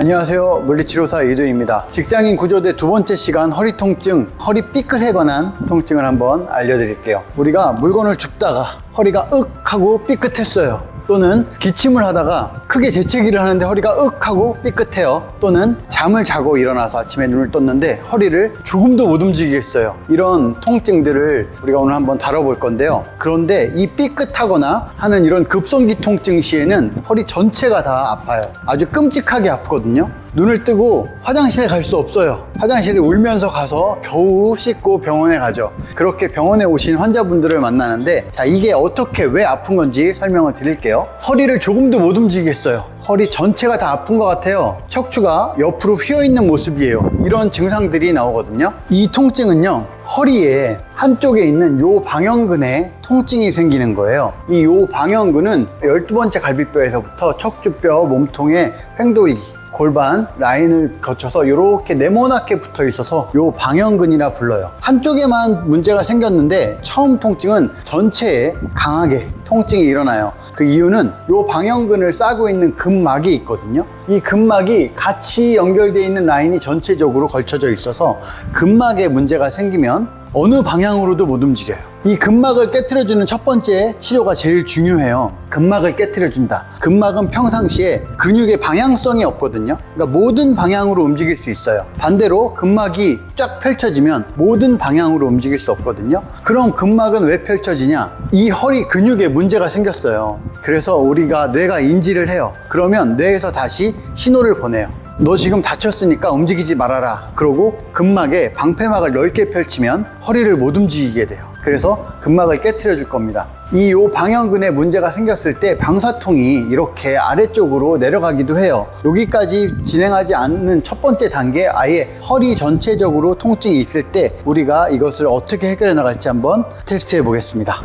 안녕하세요, 물리치료사 이두입니다. 직장인 구조대 두 번째 시간 허리 통증, 허리 삐끗에 관한 통증을 한번 알려드릴게요. 우리가 물건을 줍다가 허리가 윽 하고 삐끗했어요. 또는 기침을 하다가 크게 재채기를 하는데 허리가 윽 하고 삐끗해요. 또는 잠을 자고 일어나서 아침에 눈을 떴는데 허리를 조금도 못 움직이겠어요. 이런 통증들을 우리가 오늘 한번 다뤄볼 건데요. 그런데 이 삐끗하거나 하는 이런 급성기 통증 시에는 허리 전체가 다 아파요. 아주 끔찍하게 아프거든요. 눈을 뜨고 화장실에 갈 수 없어요. 화장실에 울면서 가서 겨우 씻고 병원에 가죠. 그렇게 병원에 오신 환자분들을 만나는데, 자, 이게 어떻게 왜 아픈 건지 설명을 드릴게요. 허리를 조금도 못 움직이겠어요. 허리 전체가 다 아픈 것 같아요. 척추가 옆으로 휘어있는 모습이에요. 이런 증상들이 나오거든요. 이 통증은요, 허리에 한쪽에 있는 요 방형근에 통증이 생기는 거예요. 이 요 방형근은 12번째 갈비뼈에서부터 척추뼈 몸통의 횡돌기, 골반 라인을 거쳐서 이렇게 네모나게 붙어 있어서 요 방형근이라 불러요. 한쪽에만 문제가 생겼는데 처음 통증은 전체에 강하게 통증이 일어나요. 그 이유는 요 방형근을 싸고 있는 근막이 있거든요. 이 근막이 같이 연결되어 있는 라인이 전체적으로 걸쳐져 있어서 근막에 문제가 생기면 어느 방향으로도 못 움직여요. 이 근막을 깨트려주는 첫 번째 치료가 제일 중요해요. 근막을 깨트려준다. 근막은 평상시에 근육의 방향성이 없거든요. 그러니까 모든 방향으로 움직일 수 있어요. 반대로 근막이 쫙 펼쳐지면 모든 방향으로 움직일 수 없거든요. 그럼 근막은 왜 펼쳐지냐? 이 허리 근육에 문제가 생겼어요. 그래서 우리가 뇌가 인지를 해요. 그러면 뇌에서 다시 신호를 보내요. 너 지금 다쳤으니까 움직이지 말아라. 그러고 근막에 방패막을 넓게 펼치면 허리를 못 움직이게 돼요. 그래서 근막을 깨트려 줄 겁니다. 이 요 방형근에 문제가 생겼을 때 방사통이 이렇게 아래쪽으로 내려가기도 해요. 여기까지 진행하지 않는 첫 번째 단계, 아예 허리 전체적으로 통증이 있을 때 우리가 이것을 어떻게 해결해 나갈지 한번 테스트해 보겠습니다.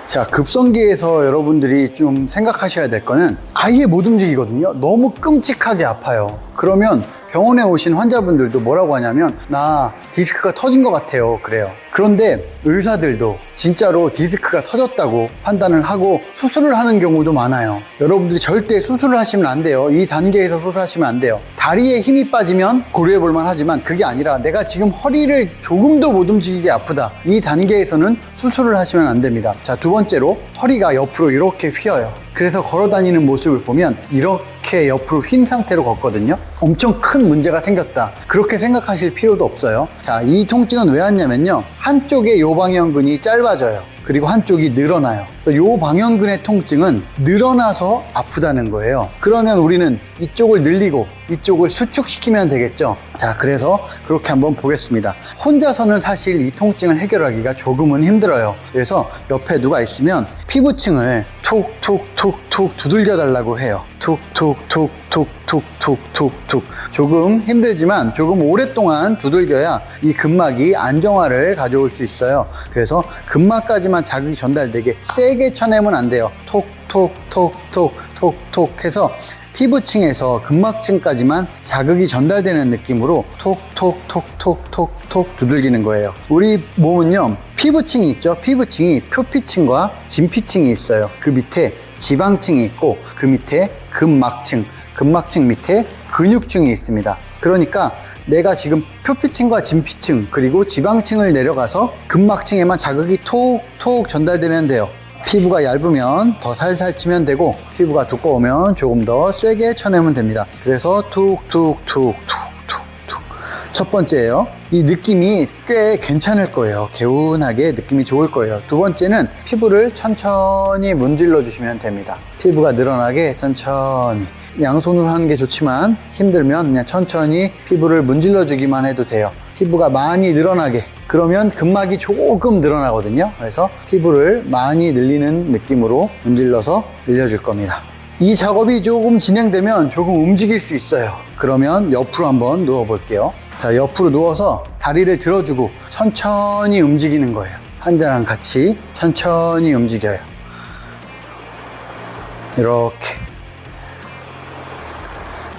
자, 급성기에서 여러분들이 좀 생각하셔야 될 거는 아예 못 움직이거든요. 너무 끔찍하게 아파요. 그러면 병원에 오신 환자분들도 뭐라고 하냐면, 나 디스크가 터진 것 같아요. 그래요. 그런데 의사들도 진짜로 디스크가 터졌다고 판단을 하고 수술을 하는 경우도 많아요. 여러분들이 절대 수술을 하시면 안 돼요. 이 단계에서 수술하시면 안 돼요. 다리에 힘이 빠지면 고려해 볼 만하지만 그게 아니라 내가 지금 허리를 조금도 못 움직이게 아프다. 이 단계에서는 수술을 하시면 안 됩니다. 자, 두 번째로 허리가 옆으로 이렇게 휘어요. 그래서 걸어 다니는 모습을 보면 이렇게 옆으로 휜 상태로 걷거든요. 엄청 큰 문제가 생겼다. 그렇게 생각하실 필요도 없어요. 자, 이 통증은 왜 왔냐면요, 한쪽의 요 방형근이 짧아져요. 그리고 한쪽이 늘어나요. 요 방형근의 통증은 늘어나서 아프다는 거예요. 그러면 우리는 이쪽을 늘리고 이쪽을 수축시키면 되겠죠. 자, 그래서 그렇게 한번 보겠습니다. 혼자서는 사실 이 통증을 해결하기가 조금은 힘들어요. 그래서 옆에 누가 있으면 피부층을 툭툭툭툭 두들겨 달라고 해요. 툭툭툭툭툭툭툭. 조금 힘들지만 조금 오랫동안 두들겨야 이 근막이 안정화를 가져올 수 있어요. 그래서 근막까지만 자극이 전달되게 세게 쳐내면 안 돼요. 톡톡톡톡톡톡 해서 피부층에서 근막층까지만 자극이 전달되는 느낌으로 톡톡톡톡톡톡 두들기는 거예요. 우리 몸은요, 피부층이 있죠. 피부층이 표피층과 진피층이 있어요. 그 밑에 지방층이 있고 그 밑에 근막층, 근막층 밑에 근육층이 있습니다. 그러니까 내가 지금 표피층과 진피층 그리고 지방층을 내려가서 근막층에만 자극이 톡톡 전달되면 돼요. 피부가 얇으면 더 살살 치면 되고 피부가 두꺼우면 조금 더 세게 쳐내면 됩니다. 그래서 툭툭툭툭툭툭. 첫 번째예요. 이 느낌이 꽤 괜찮을 거예요. 개운하게 느낌이 좋을 거예요. 두 번째는 피부를 천천히 문질러 주시면 됩니다. 피부가 늘어나게 천천히. 양손으로 하는 게 좋지만 힘들면 그냥 천천히 피부를 문질러 주기만 해도 돼요. 피부가 많이 늘어나게. 그러면 근막이 조금 늘어나거든요. 그래서 피부를 많이 늘리는 느낌으로 문질러서 늘려줄 겁니다. 이 작업이 조금 진행되면 조금 움직일 수 있어요. 그러면 옆으로 한번 누워 볼게요. 자, 옆으로 누워서 다리를 들어주고 천천히 움직이는 거예요. 환자랑 같이 천천히 움직여요. 이렇게.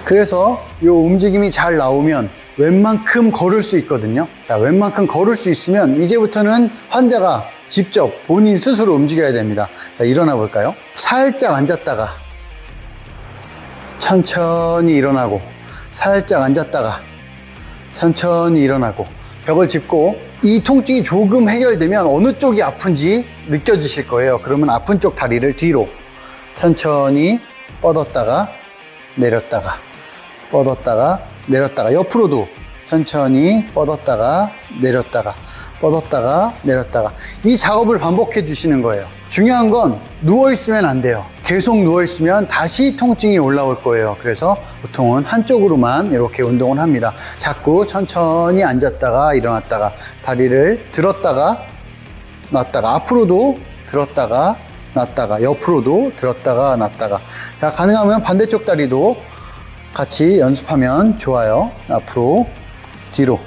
그래서 이 움직임이 잘 나오면 웬만큼 걸을 수 있거든요. 자, 웬만큼 걸을 수 있으면 이제부터는 환자가 직접 본인 스스로 움직여야 됩니다. 자, 일어나 볼까요? 살짝 앉았다가 천천히 일어나고, 살짝 앉았다가 천천히 일어나고 벽을 짚고 이 통증이 조금 해결되면 어느 쪽이 아픈지 느껴지실 거예요. 그러면 아픈 쪽 다리를 뒤로 천천히 뻗었다가 내렸다가 뻗었다가 내렸다가 옆으로도 천천히 뻗었다가 내렸다가 뻗었다가 내렸다가 이 작업을 반복해 주시는 거예요. 중요한 건 누워있으면 안 돼요. 계속 누워있으면 다시 통증이 올라올 거예요. 그래서 보통은 한쪽으로만 이렇게 운동을 합니다. 자꾸 천천히 앉았다가 일어났다가 다리를 들었다가 놨다가 앞으로도 들었다가 놨다가 옆으로도 들었다가 놨다가. 자, 가능하면 반대쪽 다리도 같이 연습하면 좋아요. 앞으로 뒤로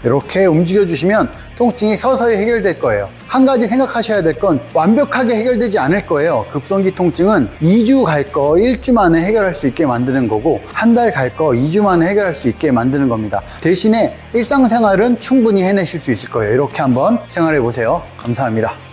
이렇게 움직여 주시면 통증이 서서히 해결될 거예요. 한 가지 생각하셔야 될 건 완벽하게 해결되지 않을 거예요. 급성기 통증은 2주 갈 거 1주 만에 해결할 수 있게 만드는 거고 한 달 갈 거 2주 만에 해결할 수 있게 만드는 겁니다. 대신에 일상생활은 충분히 해내실 수 있을 거예요. 이렇게 한번 생활해 보세요. 감사합니다.